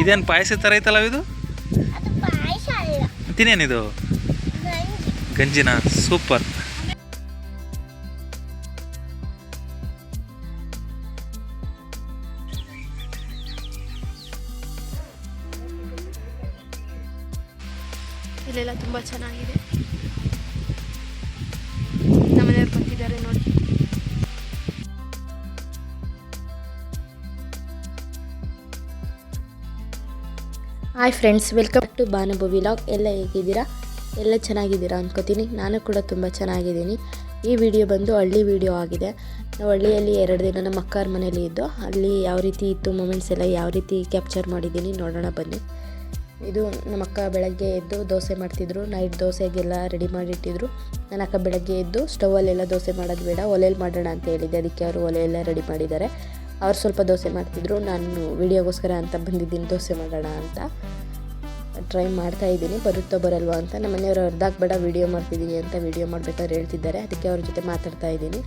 ಇದೇನು ಪಾಯಸ ಥರ ಐತಲ್ಲ ಇದು? ತಿನ್ನೇನಿದು? ಗಂಜಿನ? ಸೂಪರ್. ಇಲ್ಲೆಲ್ಲ ತುಂಬ ಚೆನ್ನಾಗಿದೆ. ನಮ್ಮನೆಯವ್ರು ಬಂದಿದ್ದಾರೆ ನೋಡಿ. Hi friends, welcome to Banubu vlog. ಎಲ್ಲ ಹೇಗಿದ್ದೀರಾ? ಎಲ್ಲ ಚೆನ್ನಾಗಿದ್ದೀರಾ ಅನ್ಕೋತೀನಿ. ನಾನು ಕೂಡ ತುಂಬ ಚೆನ್ನಾಗಿದ್ದೀನಿ. ಈ ವಿಡಿಯೋ ಬಂದು ಹಳ್ಳಿ ವಿಡಿಯೋ ಆಗಿದೆ. ನಾವು ಹಳ್ಳಿಯಲ್ಲಿ 2 ದಿನ ನಮ್ಮ ಅಕ್ಕಾರ ಮನೇಲಿ ಇದ್ದು ಅಲ್ಲಿ ಯಾವ ರೀತಿ ಇತ್ತು ಮೂಮೆಂಟ್ಸ್ ಎಲ್ಲ ಯಾವ ರೀತಿ ಕ್ಯಾಪ್ಚರ್ ಮಾಡಿದ್ದೀನಿ ನೋಡೋಣ ಬನ್ನಿ. ಇದು ನಮ್ಮ ಅಕ್ಕ ಬೆಳಗ್ಗೆ ಎದ್ದು ದೋಸೆ ಮಾಡ್ತಿದ್ರು. ನೈಟ್ ದೋಸೆಗೆಲ್ಲ ರೆಡಿ ಮಾಡಿಟ್ಟಿದ್ರು. ನನ್ನ ಅಕ್ಕ ಬೆಳಗ್ಗೆ ಎದ್ದು ಸ್ಟವಲ್ಲೆಲ್ಲ ದೋಸೆ ಮಾಡೋದು ಬೇಡ, ಒಲೆಯಲ್ಲಿ ಮಾಡೋಣ ಅಂತ ಹೇಳಿದ್ದೆ. ಅದಕ್ಕೆ ಅವರು ಒಲೆಯೆಲ್ಲ ರೆಡಿ ಮಾಡಿದ್ದಾರೆ. ಅವ್ರು ಸ್ವಲ್ಪ ದೋಸೆ ಮಾಡ್ತಿದ್ರು. ನಾನು ವಿಡಿಯೋಗೋಸ್ಕರ ಅಂತ ಬಂದಿದ್ದೀನಿ ದೋಸೆ ಮಾಡೋಣ ಅಂತ. ಟ್ರೈ ಮಾಡ್ತಾಯಿದ್ದೀನಿ, ಬರುತ್ತೋ ಬರಲ್ವಾ ಅಂತ. ನಮ್ಮ ಮನೆಯವರು ಅರ್ಧಕ್ಕೆ ಬೇಡ ವಿಡಿಯೋ ಮಾಡ್ತಿದ್ದೀನಿ ಅಂತ ವಿಡಿಯೋ ಮಾಡಬೇಕಾದ್ರೆ ಹೇಳ್ತಿದ್ದಾರೆ. ಅದಕ್ಕೆ ಅವ್ರ ಜೊತೆ ಮಾತಾಡ್ತಾಯಿದ್ದೀನಿ.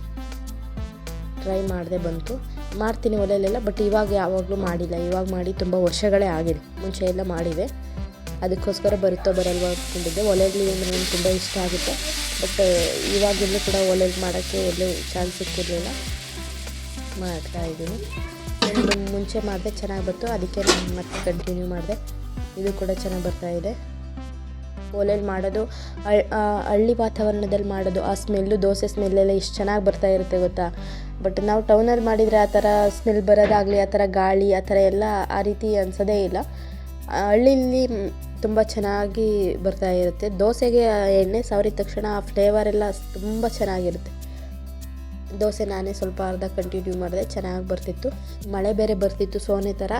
ಟ್ರೈ ಮಾಡಿದೆ, ಬಂತು. ಮಾಡ್ತೀನಿ ಒಲೆಯಲ್ಲೆಲ್ಲ, ಬಟ್ ಇವಾಗ ಯಾವಾಗಲೂ ಮಾಡಿಲ್ಲ. ಇವಾಗ ಮಾಡಿ ತುಂಬ ವರ್ಷಗಳೇ ಆಗಿದೆ. ಮುಂಚೆ ಎಲ್ಲ ಮಾಡಿವೆ. ಅದಕ್ಕೋಸ್ಕರ ಬರುತ್ತೋ ಬರಲ್ವ ಅಂದ್ಕೊಂಡಿದ್ದೆ. ಒಲೆಯಲ್ಲಿ ಅಂದರೆ ನನಗೆ ತುಂಬ ಇಷ್ಟ ಆಗುತ್ತೆ. ಬಟ್ ಇವಾಗೆಲ್ಲೂ ಕೂಡ ಒಲೆಯಲ್ಲಿ ಮಾಡೋಕ್ಕೆ ಎಲ್ಲೂ ಚಾನ್ಸ್ ಸಿಕ್ಕಿರಲಿಲ್ಲ. ಮಾಡ್ತಾಯಿದ್ದೀನಿ. ಮುಂಚೆ ಮಾಡಿದೆ ಚೆನ್ನಾಗಿ ಬಂತು, ಅದಕ್ಕೆ ನಾನು ಮತ್ತೆ ಕಂಟಿನ್ಯೂ ಮಾಡಿದೆ. ಇದು ಕೂಡ ಚೆನ್ನಾಗಿ ಬರ್ತಾಯಿದೆ. ಒಲೆಯಲ್ಲಿ ಮಾಡೋದು, ಹಳ್ಳಿ ವಾತಾವರಣದಲ್ಲಿ ಮಾಡೋದು, ಆ ಸ್ಮೆಲ್ಲು, ದೋಸೆ ಸ್ಮೆಲ್ಲೆಲ್ಲ ಎಷ್ಟು ಚೆನ್ನಾಗಿ ಬರ್ತಾ ಇರುತ್ತೆ ಗೊತ್ತಾ. ಬಟ್ ನಾವು ಟೌನಲ್ಲಿ ಮಾಡಿದರೆ ಆ ಥರ ಸ್ಮೆಲ್ ಬರೋದಾಗಲಿ, ಆ ಥರ ಗಾಳಿ ಆ ಥರ ಎಲ್ಲ ಆ ರೀತಿ ಅನಿಸೋದೇ ಇಲ್ಲ. ಹಳ್ಳಿಲಿ ತುಂಬ ಚೆನ್ನಾಗಿ ಬರ್ತಾ ಇರುತ್ತೆ. ದೋಸೆಗೆ ಎಣ್ಣೆ ಸವರಿದ ತಕ್ಷಣ ಆ ಫ್ಲೇವರ್ ಎಲ್ಲ ತುಂಬ ಚೆನ್ನಾಗಿರುತ್ತೆ. ದೋಸೆ ನಾನೇ ಸ್ವಲ್ಪ ಅರ್ಧ ಕಂಟಿನ್ಯೂ ಮಾಡಿದೆ, ಚೆನ್ನಾಗಿ ಬರ್ತಿತ್ತು. ಮಳೆ ಬೇರೆ ಬರ್ತಿತ್ತು, ಸೋನೆ ಥರ.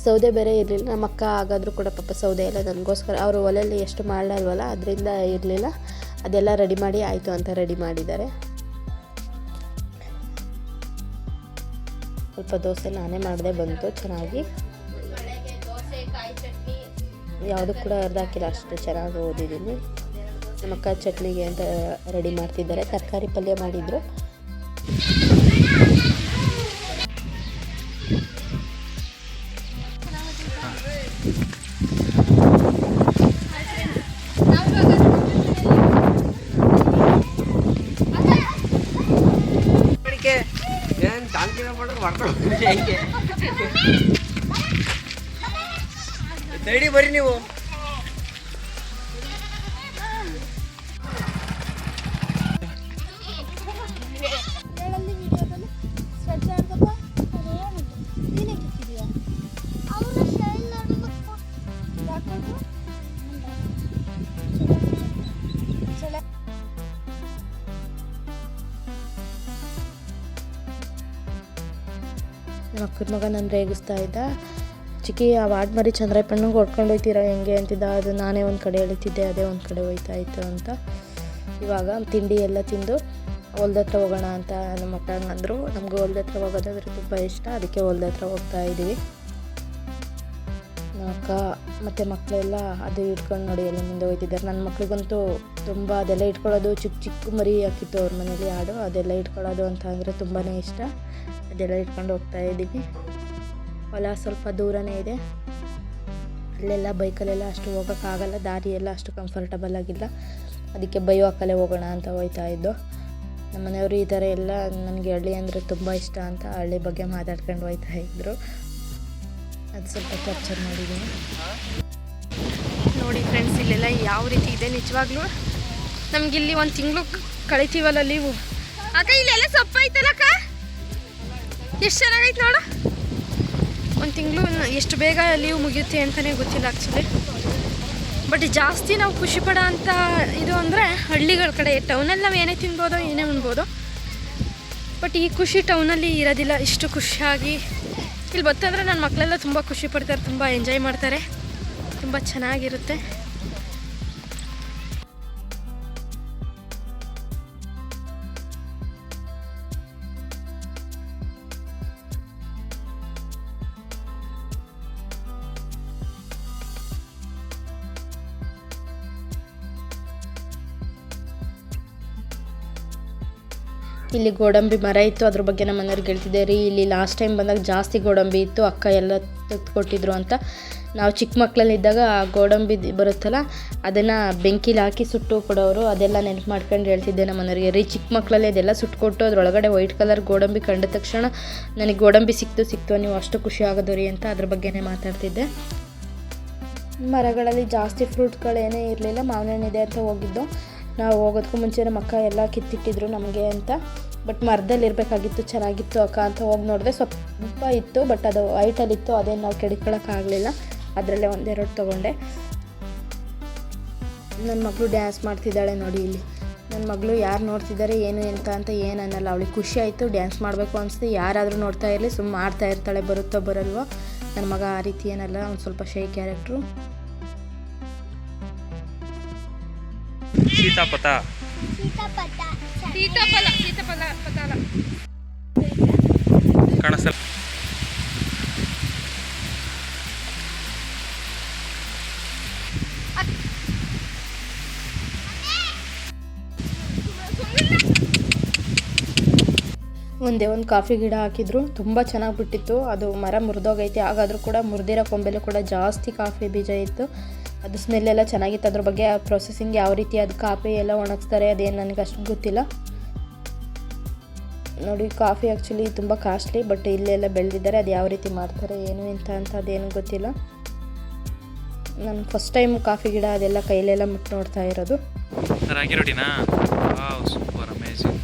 ಸೌದೆ ಬೇರೆ ಇರಲಿಲ್ಲ. ನಮ್ಮ ಅಕ್ಕ ಆಗಾದರೂ ಕೂಡ ಪಾಪ ಸೌದೆ ಎಲ್ಲ ನನಗೋಸ್ಕರ, ಅವರು ಒಲೆಯಲ್ಲಿ ಎಷ್ಟು ಮಾಡಲ್ವಲ್ಲ ಅದರಿಂದ ಇರಲಿಲ್ಲ. ಅದೆಲ್ಲ ರೆಡಿ ಮಾಡಿ ಆಯಿತು ಅಂತ ರೆಡಿ ಮಾಡಿದ್ದಾರೆ. ಸ್ವಲ್ಪ ದೋಸೆ ನಾನೇ ಮಾಡಿದೆ, ಬಂತು ಚೆನ್ನಾಗಿ. ಯಾವುದೂ ಕೂಡ ಅರ್ಧ ಹಾಕಿಲ್ಲ, ಅಷ್ಟು ಚೆನ್ನಾಗಿ ಓದಿದ್ದೀನಿ. ನಮ್ಮ ಅಕ್ಕ ಚಟ್ನಿಗೆ ಅಂತ ರೆಡಿ ಮಾಡ್ತಿದ್ದಾರೆ. ತರಕಾರಿ ಪಲ್ಯ ಮಾಡಿದರು. ರೆಡಿ ಬರ್ರಿ ನೀವು. ನಮ್ಮ ಅಕ್ಕನ ಮಗ ನಾನು ರೇಗಿಸ್ತಾ ಇದ್ದ. ಚಿಕ್ಕಿ ಆ ವಾಡ್ ಮರಿ ಚಂದ್ರಪ್ಪನಿಗೆ ಹೊಡ್ಕೊಂಡು ಹೋಗ್ತೀರಾ ಹೆಂಗೆ ಅಂತಿದ್ದ. ಅದು ನಾನೇ ಒಂದು ಕಡೆ ಎಳಿತಿದ್ದೆ, ಅದೇ ಒಂದು ಕಡೆ ಹೋಯ್ತಾ ಇತ್ತು ಅಂತ. ಇವಾಗ ತಿಂಡಿ ಎಲ್ಲ ತಿಂದು ಹೊಲ್ದ ಹತ್ರ ಹೋಗೋಣ ಅಂತ ನಮ್ಮ ಅಕ್ಕ ಅಂದರು. ನಮಗೂ ಹೊಲ್ದ ಹತ್ರ ಹೋಗೋದಂದ್ರೆ ತುಂಬ ಇಷ್ಟ, ಅದಕ್ಕೆ ಹೊಲ್ದ ಹತ್ರ ಹೋಗ್ತಾ ಇದ್ದೀವಿ. ನಮ್ಮ ಅಕ್ಕ ಮತ್ತು ಮಕ್ಕಳೆಲ್ಲ ಅದು ಇಟ್ಕೊಂಡು ನೋಡಿ ಎಲ್ಲ ಮುಂದೆ ಹೋಗ್ತಿದ್ದಾರೆ. ನನ್ನ ಮಕ್ಳಿಗಂತೂ ತುಂಬ ಅದೆಲ್ಲ ಇಟ್ಕೊಳ್ಳೋದು, ಚಿಕ್ಕ ಚಿಕ್ಕ ಮರಿ ಹಾಕಿತ್ತು ಅವ್ರ ಮನೇಲಿ ಆಡು, ಅದೆಲ್ಲ ಇಟ್ಕೊಳ್ಳೋದು ಅಂತ ಅಂದರೆ ತುಂಬಾ ಇಷ್ಟ. ಅದೆಲ್ಲ ಇಟ್ಕೊಂಡು ಹೋಗ್ತಾ ಇದ್ದೀವಿ. ಹೊಲ ಸ್ವಲ್ಪ ದೂರನೇ ಇದೆ. ಅಲ್ಲೆಲ್ಲ ಬೈಕಲ್ಲೆಲ್ಲ ಅಷ್ಟು ಹೋಗೋಕ್ಕಾಗಲ್ಲ, ದಾರಿ ಎಲ್ಲ ಅಷ್ಟು ಕಂಫರ್ಟಬಲ್ ಆಗಿಲ್ಲ. ಅದಕ್ಕೆ ಬೈಯೋ ಹಾಕಲ್ಲೇ ಹೋಗೋಣ ಅಂತ ಹೋಗ್ತಾ ಇದ್ದು. ನಮ್ಮ ಮನೆಯವರು ಈ ಥರ ಎಲ್ಲ, ನನಗೆ ಹಳ್ಳಿ ಅಂದರೆ ತುಂಬ ಇಷ್ಟ ಅಂತ ಹಳ್ಳಿ ಬಗ್ಗೆ ಮಾತಾಡ್ಕೊಂಡು ಹೋಗ್ತಾ ಇದ್ದರು. ಅದು ಸ್ವಲ್ಪ ಕ್ಯಾಪ್ಚರ್ ಮಾಡಿದ್ದೀನಿ ನೋಡಿ ಫ್ರೆಂಡ್ಸ್. ಇಲ್ಲೆಲ್ಲ ಯಾವ ರೀತಿ ಇದೆ ನಿಜವಾಗ್ಲೂ. ನಮಗಿಲ್ಲಿ 1 ತಿಂಗಳು ಕಳಿತೀವಲ್ಲ ಲೀವು. ಅಕ್ಕ ಇಲ್ಲೆಲ್ಲ ಸೊಪ್ಪು ಐತಲ್ಲಕ್ಕ, ಎಷ್ಟು ಚೆನ್ನಾಗೈತೆ ನೋಡು. 1 ತಿಂಗಳು ಎಷ್ಟು ಬೇಗ ಲೀವ್ ಮುಗಿಯುತ್ತೆ ಅಂತಲೇ ಗೊತ್ತಿಲ್ಲ ಆ್ಯಕ್ಚುಲಿ. ಬಟ್ ಜಾಸ್ತಿ ನಾವು ಖುಷಿ ಪಡೋ ಅಂಥ ಇದು ಅಂದರೆ ಹಳ್ಳಿಗಳ ಕಡೆ. ಟೌನಲ್ಲಿ ನಾವು ಏನೇ ತಿನ್ಬೋದೋ ಏನೇ ಉಣ್ಬೋದು, ಬಟ್ ಈ ಖುಷಿ ಟೌನಲ್ಲಿ ಇರೋದಿಲ್ಲ. ಇಷ್ಟು ಖುಷಿಯಾಗಿ ಇಲ್ಲಿ ಬರ್ತಂದ್ರೆ ನನ್ನ ಮಕ್ಕಳೆಲ್ಲ ತುಂಬ ಖುಷಿ ಪಡ್ತಾರೆ, ತುಂಬ ಎಂಜಾಯ್ ಮಾಡ್ತಾರೆ, ತುಂಬ ಚೆನ್ನಾಗಿರುತ್ತೆ. ಇಲ್ಲಿ ಗೋಡಂಬಿ ಮರ ಇತ್ತು, ಅದ್ರ ಬಗ್ಗೆ ನಮ್ಮ ಮನೆಯವ್ರಿಗೆ ಹೇಳ್ತಿದ್ದೆ ರೀ. ಇಲ್ಲಿ ಲಾಸ್ಟ್ ಟೈಮ್ ಬಂದಾಗ ಜಾಸ್ತಿ ಗೋಡಂಬಿ ಇತ್ತು, ಅಕ್ಕ ಎಲ್ಲ ತೆಗೆದುಕೊಟ್ಟಿದ್ರು ಅಂತ. ನಾವು ಚಿಕ್ಕ ಮಕ್ಕಳಲ್ಲಿದ್ದಾಗ ಗೋಡಂಬಿ ಬರುತ್ತಲ್ಲ ಅದನ್ನು ಬೆಂಕಿಲಿ ಹಾಕಿ ಸುಟ್ಟು ಕೊಡೋರು. ಅದೆಲ್ಲ ನೆನಪು ಮಾಡ್ಕೊಂಡು ಹೇಳ್ತಿದ್ದೆ ನಮ್ಮ ಮನೆಯವರಿಗೆ. ಚಿಕ್ಕ ಮಕ್ಕಳಲ್ಲಿ ಅದೆಲ್ಲ ಸುಟ್ಕೊಟ್ಟು ಅದರೊಳಗಡೆ ವೈಟ್ ಕಲರ್ ಗೋಡಂಬಿ ಕಂಡ ತಕ್ಷಣ ನನಗೆ ಗೋಡಂಬಿ ಸಿಕ್ತು ನೀವು ಅಷ್ಟು ಖುಷಿ ಆಗೋದು ರೀ ಅಂತ ಅದ್ರ ಬಗ್ಗೆನೇ ಮಾತಾಡ್ತಿದ್ದೆ. ಮರಗಳಲ್ಲಿ ಜಾಸ್ತಿ ಫ್ರೂಟ್ಗಳೇನೇ ಇರಲಿಲ್ಲ. ಮಾವಿನ ಹಣ್ಣು ಇದೆ ಅಂತ ಹೋಗಿದ್ದು. ನಾವು ಹೋಗೋದಕ್ಕೂ ಮುಂಚೆ ನಮ್ಮ ಅಕ್ಕ ಎಲ್ಲ ಕಿತ್ತಿಟ್ಟಿದ್ರು ನಮಗೆ ಅಂತ. ಬಟ್ ಮರದಲ್ಲಿ ಇರಬೇಕಾಗಿತ್ತು, ಚೆನ್ನಾಗಿತ್ತು ಅಕ್ಕ ಅಂತ ಹೋಗಿ ನೋಡಿದೆ. ಸ್ವಲ್ಪ ಇತ್ತು ಬಟ್ ಅದು ವೈಟಲ್ಲಿತ್ತು, ಅದೇನು ನಾವು ಕೆಡ್ಕೊಳ್ಳೋಕ್ಕಾಗಲಿಲ್ಲ. ಅದರಲ್ಲೇ ಒಂದೆರಡು ತೊಗೊಂಡೆ. ನನ್ನ ಮಗಳು ಡ್ಯಾನ್ಸ್ ಮಾಡ್ತಿದ್ದಾಳೆ ನೋಡಿ ಇಲ್ಲಿ. ನನ್ನ ಮಗಳು ಯಾರು ನೋಡ್ತಿದ್ದಾರೆ ಏನು ಅಂತ ಏನು ಅನ್ನಲ್ಲ. ಅವಳಿಗೆ ಖುಷಿ ಆಯಿತು, ಡ್ಯಾನ್ಸ್ ಮಾಡಬೇಕು ಅನಿಸ್ತು. ಯಾರಾದರೂ ನೋಡ್ತಾ ಇರಲಿ ಸುಮ್ಮನೆ ಮಾಡ್ತಾ ಇರ್ತಾಳೆ, ಬರುತ್ತೋ ಬರಲ್ವೋ. ನನ್ನ ಮಗ ಆ ರೀತಿ ಏನಲ್ಲ, ಒಂದು ಸ್ವಲ್ಪ ಶೈ ಕ್ಯಾರೆಕ್ಟ್ರು. ಸೀತಾಫಲ ಕಾಣಿಸಲ್ಲ. ಒಂದೇ ಒಂದು ಕಾಫಿ ಗಿಡ ಹಾಕಿದ್ರು, ತುಂಬ ಚೆನ್ನಾಗಿ ಬಿಟ್ಟಿತ್ತು. ಅದು ಮರ ಮುರಿದೋಗೈತೆ, ಹಾಗಾದರೂ ಕೂಡ ಮುರಿದಿರೋ ಕೊಂಬೆಲ್ಲೂ ಕೂಡ ಜಾಸ್ತಿ ಕಾಫಿ ಬೀಜ ಇತ್ತು. ಅದು ಸ್ಮೆಲ್ಲೆಲ್ಲ ಚೆನ್ನಾಗಿತ್ತು. ಅದ್ರ ಬಗ್ಗೆ ಪ್ರೊಸೆಸಿಂಗ್ ಯಾವ ರೀತಿ ಅದು ಕಾಫಿ ಎಲ್ಲ ಒಣಗಿಸ್ತಾರೆ ಅದೇನು ನನಗೆ ಅಷ್ಟು ಗೊತ್ತಿಲ್ಲ ನೋಡಿ. ಕಾಫಿ ಆ್ಯಕ್ಚುಲಿ ತುಂಬ ಕಾಸ್ಟ್ಲಿ, ಬಟ್ ಇಲ್ಲೆಲ್ಲ ಬೆಳೆದಿದ್ದಾರೆ. ಅದು ಯಾವ ರೀತಿ ಮಾಡ್ತಾರೆ ಏನು ಅಂತ ಅದೇನು ಗೊತ್ತಿಲ್ಲ. ನಾನು ಫಸ್ಟ್ ಟೈಮ್ ಕಾಫಿ ಗಿಡ ಅದೆಲ್ಲ ಕೈಲೆಲ್ಲ ಮುಟ್ಟು ನೋಡ್ತಾ ಇರೋದು. ರಾಗಿ ರೊಟ್ಟಿನಾ? Wow, super, amazing.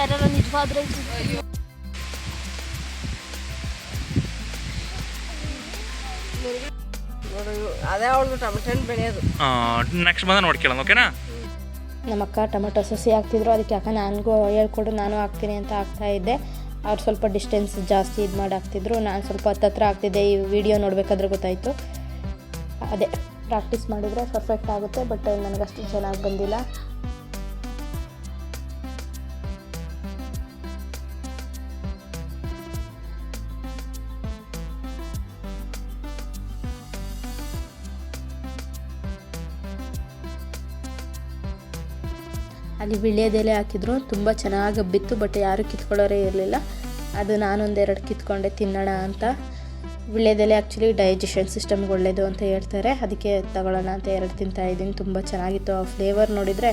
ಯಾರು ನಿಜವಾದ್ರೆ ಅದೇ ಅವಳು ಟೊಮೆಟೊ ಹಣ್ಣು ಬೆಳೆಯೋದು. ನೆಕ್ಸ್ಟ್ ಬಂದ ನೋಡ್ಕೊಳ್ಳೋಣ, ಓಕೆನಾ? ನಮ್ಮ ಅಕ್ಕ ಟೊಮೆಟೊ ಸಸಿ ಹಾಕ್ತಿದ್ರು. ಅದಕ್ಕೆ ಅಕ್ಕ ನನಗೂ ಹೇಳ್ಕೊಡು, ನಾನು ಹಾಕ್ತೀನಿ ಅಂತ ಹಾಕ್ತಾಯಿದ್ದೆ. ಅವ್ರು ಸ್ವಲ್ಪ ಡಿಸ್ಟೆನ್ಸ್ ಜಾಸ್ತಿ ಇದು ಮಾಡಿ ಹಾಕ್ತಿದ್ರು, ನಾನು ಸ್ವಲ್ಪ ಹತ್ತಿರ ಆಗ್ತಿದ್ದೆ. ಈ ವಿಡಿಯೋ ನೋಡಬೇಕಾದ್ರೆ ಗೊತ್ತಾಯಿತು. ಅದೇ ಪ್ರಾಕ್ಟೀಸ್ ಮಾಡಿದರೆ ಪರ್ಫೆಕ್ಟ್ ಆಗುತ್ತೆ, ಬಟ್ ನನಗಷ್ಟು ಚೆನ್ನಾಗಿ ಬಂದಿಲ್ಲ. ಅಲ್ಲಿ ವಿಳ್ಯದೆಲೆ ಹಾಕಿದ್ರು, ತುಂಬ ಚೆನ್ನಾಗಿ ಹಬ್ಬಿತ್ತು. ಬಟ್ ಯಾರೂ ಕಿತ್ಕೊಳ್ಳೋರೇ ಇರಲಿಲ್ಲ. ಅದು ನಾನೊಂದೆರಡು ಕಿತ್ಕೊಂಡೆ ತಿನ್ನೋಣ ಅಂತ. ವಿಳ್ಯದೆಲೆ ಆ್ಯಕ್ಚುಲಿ ಡೈಜೆಷನ್ ಸಿಸ್ಟಮ್ಗೆ ಒಳ್ಳೆಯದು ಅಂತ ಹೇಳ್ತಾರೆ, ಅದಕ್ಕೆ ತಗೊಳ್ಳೋಣ ಅಂತ 2 ತಿಂತಾಯಿದ್ದೀನಿ. ತುಂಬ ಚೆನ್ನಾಗಿತ್ತು. ಆ ಫ್ಲೇವರ್ ನೋಡಿದರೆ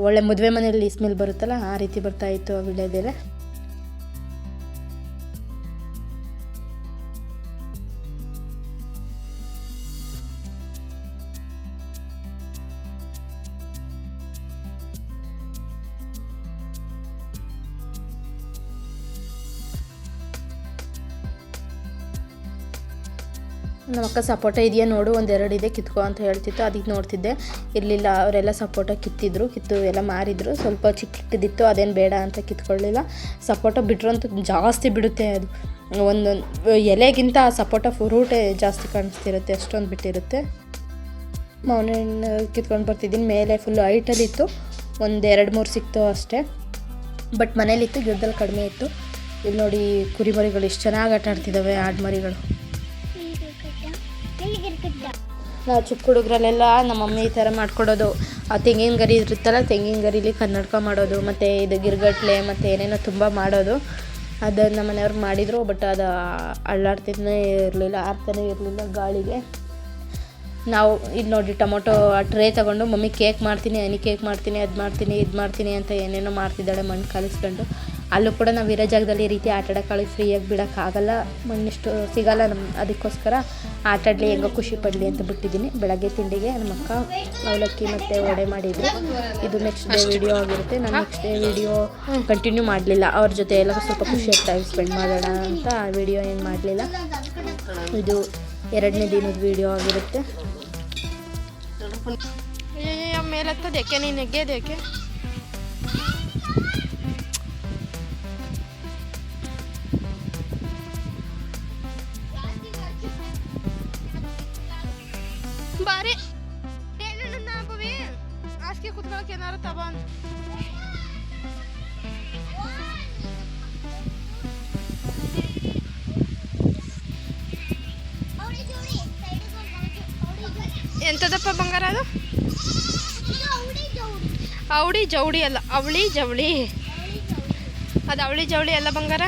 ಒಳ್ಳೆ ಮದುವೆ ಮನೆಯಲ್ಲಿ ಸ್ಮೆಲ್ ಬರುತ್ತಲ್ಲ ಆ ರೀತಿ ಬರ್ತಾಯಿತ್ತು ಆ ವಿಳ್ಯದೆಲೆ. ನಮ್ಮ ಅಕ್ಕ ಸಪೋಟ ಇದೆಯಾ ನೋಡು, 1-2 ಇದೆ ಕಿತ್ಕೊ ಅಂತ ಹೇಳ್ತಿತ್ತು. ಅದಕ್ಕೆ ನೋಡ್ತಿದ್ದೆ, ಇರಲಿಲ್ಲ. ಅವರೆಲ್ಲ ಸಪೋಟ ಕಿತ್ತು ಎಲ್ಲ ಮಾರಿದ್ರು. ಸ್ವಲ್ಪ ಚಿಕ್ಕದಿತ್ತು, ಅದೇನು ಬೇಡ ಅಂತ ಕಿತ್ಕೊಳ್ಳಿಲ್ಲ. ಸಪೋಟ ಬಿಟ್ರಂತೂ ಜಾಸ್ತಿ ಬಿಡುತ್ತೆ. ಅದು ಒಂದೊಂದು ಎಲೆಗಿಂತ ಸಪೋಟ ಫ್ರೂಟೇ ಜಾಸ್ತಿ ಕಾಣಿಸ್ತಿರುತ್ತೆ, ಅಷ್ಟೊಂದು ಬಿಟ್ಟಿರುತ್ತೆ. ಮಾವಿನ ಹಣ್ಣು ಕಿತ್ಕೊಂಡು ಬರ್ತಿದ್ದೀನಿ. ಮೇಲೆ ಫುಲ್ಲು ಹೈಟಲ್ಲಿತ್ತು, 1-2-3 ಸಿಕ್ತು ಅಷ್ಟೇ. ಬಟ್ ಮನೇಲಿತ್ತು, ಗಿಡದಲ್ಲಿ ಕಡಿಮೆ ಇತ್ತು. ಇಲ್ಲಿ ನೋಡಿ ಕುರಿಮರಿಗಳು ಎಷ್ಟು ಚೆನ್ನಾಗಿ ಆಟ ಆಡ್ತಿದ್ದಾವೆ, ಆಡ್ಮರಿಗಳು. ನಾವು ಚಿಕ್ಕ ಹುಡುಗರಲ್ಲೆಲ್ಲ ನಮ್ಮ ಮಮ್ಮಿ ಈ ಥರ ಮಾಡ್ಕೊಡೋದು. ಆ ತೆಂಗಿನ ಗರಿ ಇರುತ್ತಲ್ಲ, ತೆಂಗಿನ ಗರೀಲಿ ಕನ್ನಡಕ ಮಾಡೋದು, ಮತ್ತು ಇದು ಗಿರ್ಗಟ್ಲೆ ಮತ್ತು ಏನೇನೋ ತುಂಬ ಮಾಡೋದು. ಅದನ್ನು ನಮ್ಮ ಮನೆಯವ್ರು ಮಾಡಿದರು. ಬಟ್ ಅದು ಅಳ್ಳಾಡ್ತಾನೇ ಇರಲಿಲ್ಲ, ಆಡ್ತಾನೇ ಇರಲಿಲ್ಲ ಗಾಳಿಗೆ. ನಾವು ಇಲ್ಲಿ ನೋಡಿ ಟೊಮೊಟೊ ಟ್ರೇ ತೊಗೊಂಡು ಮಮ್ಮಿ ಕೇಕ್ ಮಾಡ್ತೀನಿ, ಹನಿ ಕೇಕ್ ಮಾಡ್ತೀನಿ, ಅದು ಮಾಡ್ತೀನಿ, ಇದು ಮಾಡ್ತೀನಿ ಅಂತ ಏನೇನೋ ಮಾಡ್ತಿದ್ದಾಳೆ ಮಣ್ಣು ಕಲಿಸ್ಕೊಂಡು. ಅಲ್ಲೂ ಕೂಡ ನಾವು ಇರೋ ಜಾಗದಲ್ಲಿ ಈ ರೀತಿ ಆಟಾಡೋಕ್ಕಾಗಿ ಫ್ರೀಯಾಗಿ ಬಿಡೋಕ್ಕಾಗಲ್ಲ, ಮಣ್ಣಿಷ್ಟು ಸಿಗೋಲ್ಲ ಅದಕ್ಕೋಸ್ಕರ ಆಟಾಡಲಿ, ಹೆಂಗೋ ಖುಷಿ ಪಡಲಿ ಅಂತ ಬಿಟ್ಟಿದ್ದೀನಿ. ಬೆಳಗ್ಗೆ ತಿಂಡಿಗೆ ನಮ್ಮ ಅಕ್ಕ ಅವಲಕ್ಕಿ ಮತ್ತು ವಡೆ ಮಾಡಿದ್ರು. ಇದು ನೆಕ್ಸ್ಟ್ ಡೇ ವಿಡಿಯೋ ಆಗಿರುತ್ತೆ. ನಾನು ನೆಕ್ಸ್ಟ್ ಡೇ ವಿಡಿಯೋ ಕಂಟಿನ್ಯೂ ಮಾಡಲಿಲ್ಲ. ಅವ್ರ ಜೊತೆ ಎಲ್ಲ ಸ್ವಲ್ಪ ಖುಷಿಯಾಗಿ ಟೈಮ್ ಸ್ಪೆಂಡ್ ಮಾಡೋಣ ಅಂತ ಆ ವಿಡಿಯೋ ಏನು ಮಾಡಲಿಲ್ಲ. ಇದು 2ನೇ ದಿನದ ವಿಡಿಯೋ ಆಗಿರುತ್ತೆ. ಮೇಲತ್ತದೇಕೆ ನೀನು ನೆಗೆದೇಕೆ? ಬಾರಿ ಆಸ್ಕೆ ಕುತ್ಕೊಳ್ಳೋಕೆ ತಿನ್ನೋಕೆ ಏನಾರು ತಗೊಂಡ್ ಎಂತದಪ್ಪ ಬಂಗಾರ ಅದು? ಅವಳಿ ಜವಳಿ ಅಲ್ಲ, ಅವಳಿ ಜವಳಿ. ಅದು ಅವಳಿ ಜವಳಿ ಅಲ್ಲ ಬಂಗಾರ.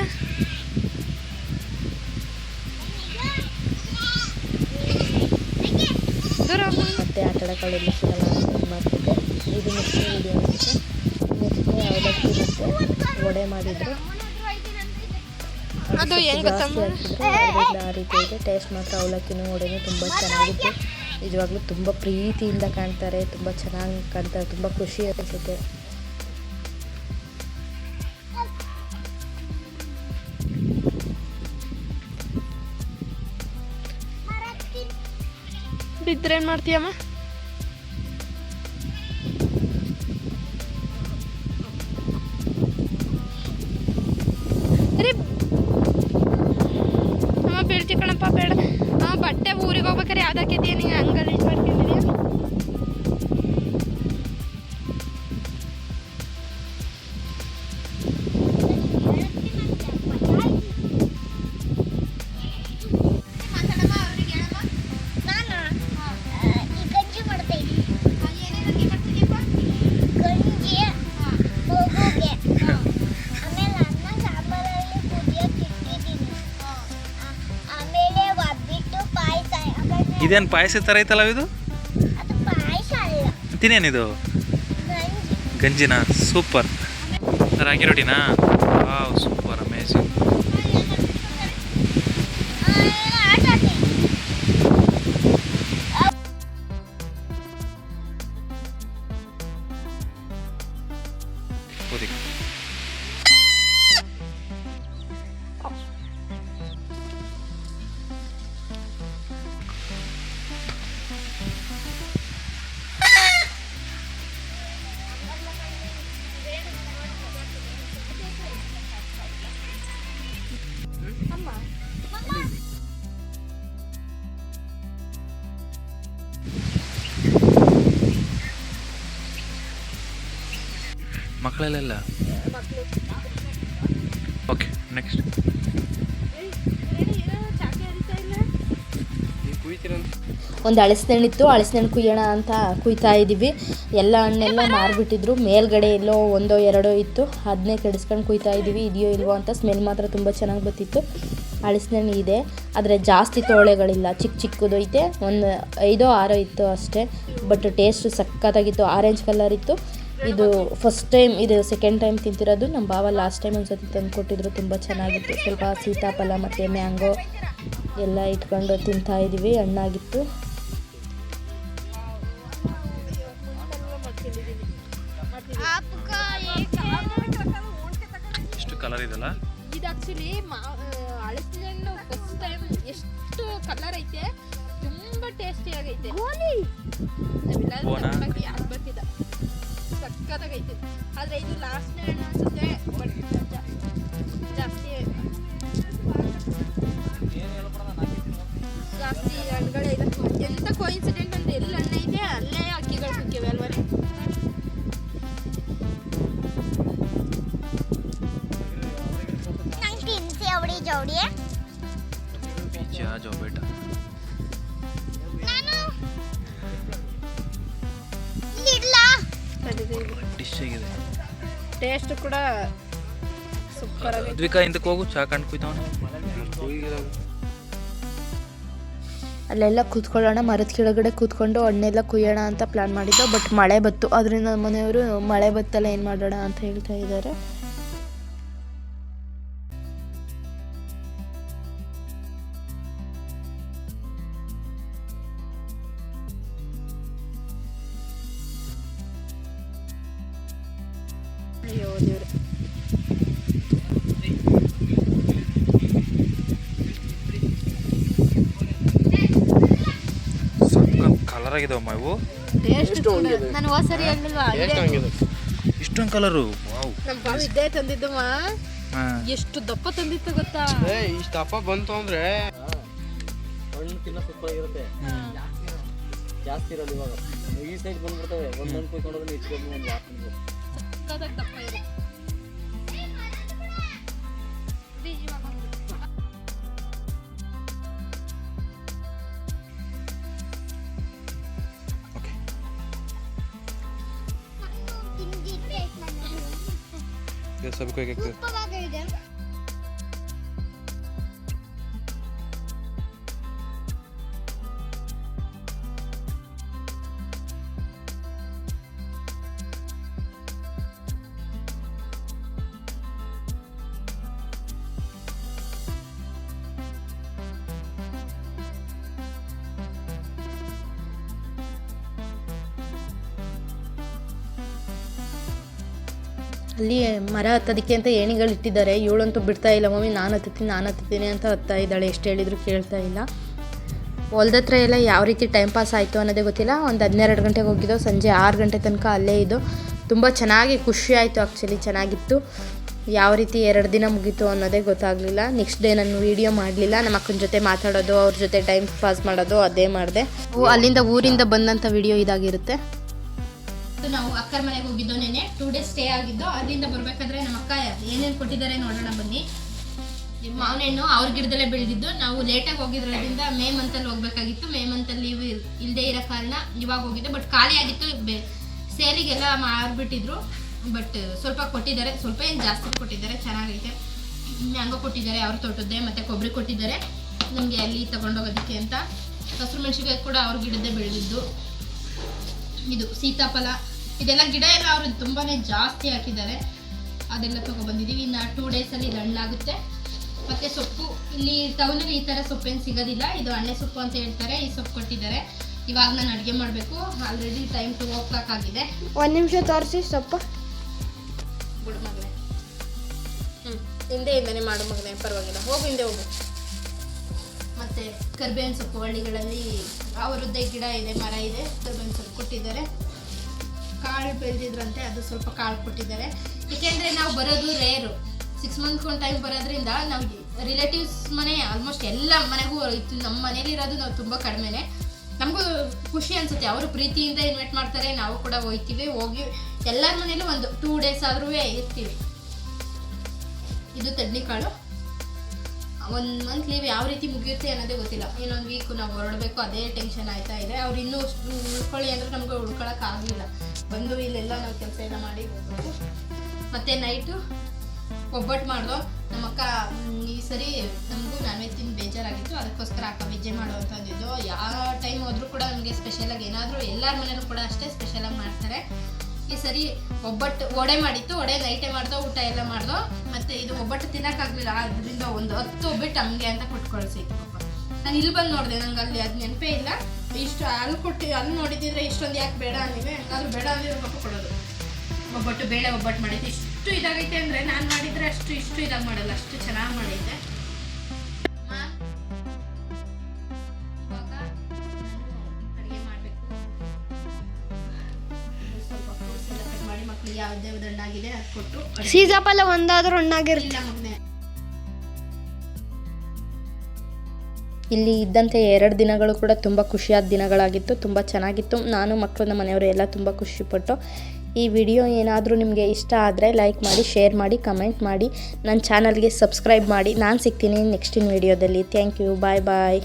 ದೂರ ಹೋಗು. ಮತ್ತು ಆಟಾಡೋಕ್ಕೆಲ್ಲ ಸಿಗಲ್ಲ ಅಂತ ಮಾಡ್ತಿದ್ದೆ. ಇದು ನೆಕ್ಸ್ಟ್ ವೀಡಿಯೋ ಅನಿಸುತ್ತೆ. ನೆಕ್ಸ್ಟ್ ಅವಲಕ್ಕಿ ಮತ್ತು ವಡೆ ಮಾಡಿದ್ರು. ಅದು ಹೆಂಗ್ ಗೊತ್ತಮ್ಮ? ಅದರಿಂದ ಆ ರೀತಿ ಇದೆ. ಟೇಸ್ಟ್ ಮಾತ್ರ ಅವಲಕ್ಕಿನೂ ವಡೆನೂ ತುಂಬ ಚೆನ್ನಾಗಿತ್ತು. ನಿಜವಾಗ್ಲೂ ತುಂಬ ಪ್ರೀತಿಯಿಂದ ಕಾಣ್ತಾರೆ, ತುಂಬ ಚೆನ್ನಾಗಿ ಕಾಣ್ತಾರೆ, ತುಂಬ ಖುಷಿ ಅನಿಸುತ್ತೆ. ಬಿದ್ದರೆ ಏನು ಮಾಡ್ತೀಯಮ್ಮ? ಅಮ್ಮ ಬೀಳ್ತಿ ಕಣಪ್ಪ, ಬೇಡ. ಬಟ್ಟೆ ಊರಿಗೆ ಹೋಗ್ಬೇಕಾರೆ ಯಾವ್ದಾಕಿದೀಯ ನೀನು? ಹಂಗಲ್ಲಿ ಇದು ಮಾಡ್ಕೊಂಡಿದೀಯ. ಇದೇನು ಪಾಯಸ ಥರ ಐತಲ್ಲ ಇದು? ತಿನ್ನೇನಿದು? ಗಂಜಿನ? ಸೂಪರ್. ರಾಗಿ ರೊಟ್ಟಿನಾ? Wow, super, amazing. ಮಕ್ಕಳಲ್ಲೆಲ್ಲ ಓಕೆ. ನೆಕ್ಸ್ಟ್ ಒಂದು ಹಣ್ಣು ಕುಯ್ಯೋಣ ಅಂತ ಕುಯ್ತಾ ಇದ್ದೀವಿ. ಎಲ್ಲ ಹಣ್ಣೆಲ್ಲ ಮಾರಿಬಿಟ್ಟಿದ್ರು. ಮೇಲ್ಗಡೆ ಎಲ್ಲೋ ಒಂದೋ ಎರಡೋ ಇತ್ತು, ಅದನ್ನೇ ಕೆಡಿಸ್ಕೊಂಡು ಕುಯ್ತಾ ಇದ್ದೀವಿ. ಇದೆಯೋ ಇಲ್ವೋ ಅಂತ. ಸ್ಮೆಲ್ ಮಾತ್ರ ತುಂಬ ಚೆನ್ನಾಗಿ ಬರ್ತಿತ್ತು. ಹಣ್ಣು ಇದೆ, ಆದರೆ ಜಾಸ್ತಿ ತೋಳೆಗಳಿಲ್ಲ, ಚಿಕ್ಕ ಚಿಕ್ಕದು ಐತೆ. ಒಂದು 5-6 ಇತ್ತು ಅಷ್ಟೇ. ಬಟ್ ಟೇಸ್ಟು ಸಖತ್ತಾಗಿತ್ತು. ಆರೆಂಜ್ ಕಲರ್ ಇತ್ತು. ಇದು ಫಸ್ಟ್ ಟೈಮ್, ಇದು ಸೆಕೆಂಡ್ ಟೈಮ್ ತಿಂತಿರೋದು. ನಮ್ಮ ಬಾವ ಲಾಸ್ಟ್ ಟೈಮ್ ಒಂದು ಸತಿ ತಂದು ಕೊಟ್ಟಿದ್ರು, ತುಂಬ ಚೆನ್ನಾಗಿತ್ತು. ಸ್ವಲ್ಪ ಸೀತಾಫಲ ಮತ್ತು ಮ್ಯಾಂಗೋ ಎಲ್ಲ ಇಟ್ಕೊಂಡು ತಿಂತಾ ಇದ್ದೀವಿ. ಹಣ್ಣಾಗಿತ್ತು. ಎಷ್ಟು ಕಲರ್ ಇದೆಲ್ಲ? ಇದು ಆ್ಯಕ್ಚುಲಿ ಹಣ್ಣು ಫಸ್ಟ್ ಟೈಮ್. ಎಷ್ಟು ಕಲರ್ ಐತೆ, ತುಂಬ ಟೇಸ್ಟಿ ಆಗೈತೆ. ಯಾರು ಬರ್ತಿದ್ದ, ಸಕ್ಕತ್ತಾಗೈತೆ. ಆದರೆ ಇದು ಲಾಸ್ಟ್ನೇ ಹಣ್ಣು ಅನ್ಸುತ್ತೆ. ಬಟ್ ಜಾಸ್ತಿ ಹಣ್ಣುಗಳೇ ಇದೆ. ಎಂಥ ಕೋಇನ್ಸಿಡೆಂಟ್ ಅಂದ್ರೆ ಎಲ್ಲಿ ಹಣ್ಣು ಐತೆ ಅಲ್ಲೇ ಅಕ್ಕಿಗಳು ಕುಕ್ಕಿವೆ ಅಲ್ವ? ಟೇಸ್ಟ್ ಕೂಡ ಸೂಪರ್ ಆಗಿದೆ. ದ್ವಿಕಾ ಇಂದಕ್ಕೆ ಹೋಗು, ಚಾ ಕಂಡು ಕುಯ್ತಾವಣ. ಅಲ್ಲೆಲ್ಲ ಕೂತ್ಕೊಳ್ಳೋಣ, ಮರದ ಕೆಳಗಡೆ ಕೂತ್ಕೊಂಡು ಹಣ್ಣೆಲ್ಲ ಕುಯ್ಯೋಣ ಅಂತ ಪ್ಲ್ಯಾನ್ ಮಾಡಿದ್ದು. ಬಟ್ ಮಳೆ ಬತ್ತು. ಅದರಿಂದ ಮನೆಯವರು ಮಳೆ ಬತ್ತಲ್ಲ ಏನು ಮಾಡೋಣ ಅಂತ ಹೇಳ್ತಾ ಇದ್ದಾರೆ. ಅಯ್ಯೋ ದೇವ್ರೆ. ಕಲರ್ ಆಗಿದಾವಮ್ಮ ಇವು. ನಾನು ಹೋದ್ಸರಿ ಹೇಳಿಲ್ವಾ ಇಷ್ಟೊಂದು ಕಲರು? ವಾವ್. ನಮ್ಮ ಬಾವಿ ಇದ್ದೇ ತಂದಿದ್ದಮ್ಮ. ಎಷ್ಟು ದಪ್ಪ ತಂದಿತ್ತು ಗೊತ್ತಾ? ಇಷ್ಟು ದಪ್ಪ ಬಂತು ಅಂದ್ರೆ ಹಣ್ಣು ತಿನ್ನ ಸೂಪರ್ ಆಗಿರುತ್ತೆ. ಜಾಸ್ತಿ ಇರೋದು ಇವಾಗ ಈ ಸೈಡ್ ಬಂದ್ಬಿಡ್ತವೆ ಒಂದೊಂದು ಕುಯ್ಕೊಂಡ್ರೆ ಹೆಚ್ಚಿಗೆ ಒಂದು ವಾರ ಸಕ್ಕತ್ತಾಗಿ ದಪ್ಪ ಇರುತ್ತೆ ಇದು ಇವಾಗ ಒಂದು ये सबको एक एक ಅಲ್ಲಿ ಮರ ಹತ್ತೋದಕ್ಕೆ ಅಂತ ಏಣಿಗಳು ಇಟ್ಟಿದ್ದಾರೆ. ಇವಳಂತೂ ಬಿಡ್ತಾ ಇಲ್ಲ, ಮಮ್ಮಿ ನಾನು ಹತ್ತೀನಿ ಅಂತ ಹತ್ತಾ ಇದ್ದಾಳೆ. ಎಷ್ಟು ಹೇಳಿದ್ರು ಕೇಳ್ತಾ ಇಲ್ಲ. ಹೊಲ್ದ ಹತ್ರ ಎಲ್ಲ ಯಾವ ರೀತಿ ಟೈಮ್ ಪಾಸ್ ಆಯಿತು ಅನ್ನೋದೇ ಗೊತ್ತಿಲ್ಲ. ಒಂದು 12 ಗಂಟೆಗೆ ಹೋಗಿದ್ದೋ, ಸಂಜೆ 6 ಗಂಟೆ ತನಕ ಅಲ್ಲೇ ಇದ್ದು. ತುಂಬ ಚೆನ್ನಾಗಿ ಖುಷಿ ಆಯಿತು. ಆ್ಯಕ್ಚುಲಿ ಚೆನ್ನಾಗಿತ್ತು. ಯಾವ ರೀತಿ 2 ದಿನ ಮುಗೀತು ಅನ್ನೋದೇ ಗೊತ್ತಾಗಲಿಲ್ಲ. ನೆಕ್ಸ್ಟ್ ಡೇ ನಾನು ವೀಡಿಯೋ ಮಾಡಲಿಲ್ಲ. ನಮ್ಮ ಅಕ್ಕನ ಜೊತೆ ಮಾತಾಡೋದು, ಅವ್ರ ಜೊತೆ ಟೈಮ್ ಪಾಸ್ ಮಾಡೋದು ಅದೇ ಮಾಡಿದೆ. ಅಲ್ಲಿಂದ ಊರಿಂದ ಬಂದಂಥ ವಿಡಿಯೋ ಇದಾಗಿರುತ್ತೆ. ನಾವು ಅಕ್ಕರ ಮನೆಗೆ ಹೋಗಿದ್ದೋ ನೆನೆ 2 ಡೇಸ್ ಸ್ಟೇ ಆಗಿದ್ದು. ಅಲ್ಲಿಂದ ಬರಬೇಕಾದ್ರೆ ನಮ್ಮ ಅಕ್ಕ ಏನೇನು ಕೊಟ್ಟಿದ್ದಾರೆ ನೋಡೋಣ ಬನ್ನಿ. ಮಾವಿನ ಹಣ್ಣು ಅವ್ರ ಗಿಡದಲ್ಲೇ ಬೆಳೆದಿದ್ದು. ನಾವು ಲೇಟಾಗಿ ಹೋಗಿದ್ರಿಂದ ಮೇ ಮಂತಲ್ಲಿ ಹೋಗ್ಬೇಕಾಗಿತ್ತು. ಮೇ ಮಂತಲ್ಲಿ ಲೀವ್ ಇಲ್ಲದೆ ಇರೋ ಕಾರಣ ಇವಾಗ ಹೋಗಿದ್ದೆ. ಬಟ್ ಖಾಲಿ ಆಗಿತ್ತು, ಸೇಲಿಗೆಲ್ಲ ಮಾರ್ಬಿಟ್ಟಿದ್ರು. ಬಟ್ ಸ್ವಲ್ಪ ಕೊಟ್ಟಿದ್ದಾರೆ, ಸ್ವಲ್ಪ ಏನು ಜಾಸ್ತಿ ಕೊಟ್ಟಿದ್ದಾರೆ. ಚೆನ್ನಾಗೈತೆ. ಮ್ಯಾಂಗೋ ಕೊಟ್ಟಿದ್ದಾರೆ ಅವ್ರ ತೋಟದ್ದೇ, ಮತ್ತು ಕೊಬ್ಬರಿ ಕೊಟ್ಟಿದ್ದಾರೆ ನಮಗೆ ಅಲ್ಲಿ ತಗೊಂಡೋಗೋದಕ್ಕೆ ಅಂತ. ಹಸಿರು ಮೆಣಸಿನ್ಕಾಯಿ ಕೂಡ ಅವ್ರ ಗಿಡದ್ದೇ ಬೆಳೆದಿದ್ದು. ಇದು ಸೀತಾಫಲ, ಇದೆಲ್ಲ ಗಿಡ ಎಲ್ಲ ಅವರು ತುಂಬಾ ಜಾಸ್ತಿ ಹಾಕಿದ್ದಾರೆ. ಅದೆಲ್ಲ ತೊಗೊಬಂದಿದ್ದೀವಿ. ಇನ್ನು 2 ಡೇಸಲ್ಲಿ ಇದು ಹಣ್ಣಾಗುತ್ತೆ. ಮತ್ತು ಸೊಪ್ಪು ಇಲ್ಲಿ ಟೌನಲ್ಲಿ ಈ ಥರ ಸೊಪ್ಪೇನು ಸಿಗೋದಿಲ್ಲ. ಇದು ಎಣ್ಣೆ ಸೊಪ್ಪು ಅಂತ ಹೇಳ್ತಾರೆ. ಈ ಸೊಪ್ಪು ಕೊಟ್ಟಿದ್ದಾರೆ. ಇವಾಗ ನಾನು ಅಡುಗೆ ಮಾಡಬೇಕು. ಆಲ್ರೆಡಿ ಟೈಮ್ 2 o'clock ಆಗಿದೆ. 1 ನಿಮಿಷ ತೋರಿಸಿ ಸೊಪ್ಪು ಬಿಡು ಮಗನೇ. ಹಿಂದೆಯಿಂದನೇ ಮಾಡು ಮಗನೇ, ಪರವಾಗಿಲ್ಲ. ಹೋಗು, ಹಿಂದೆ ಹೋಗು. ಮತ್ತು ಕರ್ಬೇವಿನ ಸೊಪ್ಪು ಹಳ್ಳಿಗಳಲ್ಲಿ ಅವರದ್ದೇ ಗಿಡ ಇದೆ, ಮರ ಇದೆ. ಕರ್ಬೇವಿನ ಸೊಪ್ಪು ಕೊಟ್ಟಿದ್ದಾರೆ. ಕಾಳು ಬೆಳೆದಿದ್ರಂತೆ, ಅದು ಸ್ವಲ್ಪ ಕಾಳು ಕೊಟ್ಟಿದ್ದಾರೆ. ಏಕೆಂದರೆ ನಾವು ಬರೋದು ರೇರು. 6 ಮಂತ್ಗೆ ಒಂದು ಟೈಮ್ ಬರೋದ್ರಿಂದ ನಾವು ರಿಲೇಟಿವ್ಸ್ ಮನೆ ಆಲ್ಮೋಸ್ಟ್ ಎಲ್ಲ ಮನೆಗೂ ಇತ್ತು. ನಮ್ಮ ಮನೇಲಿರೋದು ನಾವು ತುಂಬ ಕಡಿಮೆನೇ. ನಮಗೂ ಖುಷಿ ಅನಿಸುತ್ತೆ. ಅವರು ಪ್ರೀತಿಯಿಂದ ಇನ್ವೈಟ್ ಮಾಡ್ತಾರೆ, ನಾವು ಕೂಡ ಹೋಗ್ತೀವಿ. ಹೋಗಿ ಎಲ್ಲರ ಮನೇಲೂ ಒಂದು 2 ಡೇಸ್ ಆದ್ರೂ ಇರ್ತೀವಿ. ಇದು ತಡ್ನಿಕಾಳು. 1 ಮಂತ್ ಲೀವ್ ಯಾವ ರೀತಿ ಮುಗಿಯುತ್ತೆ ಅನ್ನೋದೇ ಗೊತ್ತಿಲ್ಲ. ಇನ್ನೊಂದು ವೀಕು ನಾವು ಹೊರಡಬೇಕು, ಅದೇ ಟೆನ್ಷನ್ ಆಯ್ತಾ ಇದೆ. ಅವ್ರು ಇನ್ನೂ ಉಳ್ಕೊಳ್ಳಿ ಅಂದರೆ ನಮ್ಗೆ ಉಳ್ಕೊಳಕ್ಕಾಗಲಿಲ್ಲ. ಬಂದು ಇಲ್ಲೆಲ್ಲ ನಾವು ಕೆಲಸ ಎಲ್ಲ ಮಾಡಿ ಹೋಗ್ಬೇಕು. ಮತ್ತು ನೈಟು ಒಬ್ಬಟ್ಟು ಮಾಡ್ದೋ. ನಮ್ಮಕ್ಕ ಈ ಸರಿ ನಮಗೂ ನಾನ್ ವೆಜ್ ತಿಂದು ಬೇಜಾರಾಗಿತ್ತು. ಅದಕ್ಕೋಸ್ಕರ ಅಕ್ಕ ವೆಜ್ಜೆ ಮಾಡೋ ಅಂತ ಅಂದಿದ್ದು. ಯಾವ ಟೈಮ್ ಹೋದ್ರೂ ಕೂಡ ನಮಗೆ ಸ್ಪೆಷಲಾಗಿ ಏನಾದರೂ ಎಲ್ಲರ ಮನೇಲೂ ಕೂಡ ಅಷ್ಟೇ ಸ್ಪೆಷಲಾಗಿ ಮಾಡ್ತಾರೆ. ಈ ಸರಿ ಒಬ್ಬಟ್ಟು ವಡೆ ಮಾಡಿತ್ತು. ವಡೆ ನೈಟೇ ಮಾಡ್ದೋ, ಊಟ ಎಲ್ಲ ಮಾಡ್ದೋ. ಮತ್ತು ಇದು ಒಬ್ಬಟ್ಟು ತಿನ್ನೋಕ್ಕಾಗಲಿಲ್ಲ. ಅದರಿಂದ ಒಂದು 10 ಒಬ್ಬಟ್ಟು ಹಂಗೆ ಅಂತ ಕೊಟ್ಟು ಕಳಿಸಿತ್ತು ಪಾಪ. ನಾನು ಇಲ್ಲಿ ಬಂದು ನೋಡಿದೆ, ನಂಗೆ ಅಲ್ಲಿ ಅದು ನೆನಪೇ ಇಲ್ಲ. ಇಷ್ಟು ಅಲ್ಲಿ ನೋಡಿದ್ದಿದ್ರೆ ಇಷ್ಟೊಂದು ಯಾಕೆ ಬೇಡ ಅಂದಿವೆ. ಹಂಗಾದ್ರೂ ಬೇಡ ಅಂದಿರೋ ಪಾಪ ಕೊಡೋದು. ಒಬ್ಬಟ್ಟು ಬೇಳೆ ಒಬ್ಬಟ್ಟು ಮಾಡೈತೆ. ಇಷ್ಟು ಇದಾಗೈತೆ ಅಂದರೆ ನಾನು ಮಾಡಿದರೆ ಇಷ್ಟು ಇದಾಗಿ ಮಾಡಲ್ಲ. ಅಷ್ಟು ಚೆನ್ನಾಗಿ ಮಾಡೈತೆ. ಇವಾಗ ಅಡುಗೆ ಮಾಡಬೇಕು. ಸ್ವಲ್ಪ ಫ್ರೂಟ್ಸ್ ಎಲ್ಲ ಕಟ್ ಮಾಡಿ ಮಕ್ಕಳಿಗೆ ಯಾವುದೇ ಹಣ್ಣಾಗಿದೆ ಅದು ಕೊಟ್ಟು. ಸೀತಾಫಲ ಒಂದಾದ್ರೂ ಹಣ್ಣಾಗಿರುತ್ತೆ. ಇಲ್ಲಿ ಇದ್ದಂಥ 2 ದಿನಗಳು ಕೂಡ ತುಂಬ ಖುಷಿಯಾದ ದಿನಗಳಾಗಿತ್ತು. ತುಂಬ ಚೆನ್ನಾಗಿತ್ತು. ನಾನು ಮಕ್ಕಳು, ನಮ್ಮ ಮನೆಯವರು ಎಲ್ಲ ತುಂಬ ಖುಷಿಪಟ್ಟು. ಈ ವಿಡಿಯೋ ಏನಾದರೂ ನಿಮಗೆ ಇಷ್ಟ ಆದರೆ ಲೈಕ್ ಮಾಡಿ, ಶೇರ್ ಮಾಡಿ, ಕಮೆಂಟ್ ಮಾಡಿ. ನನ್ನ ಚಾನಲ್ಗೆ ಸಬ್ಸ್ಕ್ರೈಬ್ ಮಾಡಿ. ನಾನು ಸಿಗ್ತೀನಿ ನೆಕ್ಸ್ಟಿನ ವಿಡಿಯೋದಲ್ಲಿ. Thank you. Bye bye.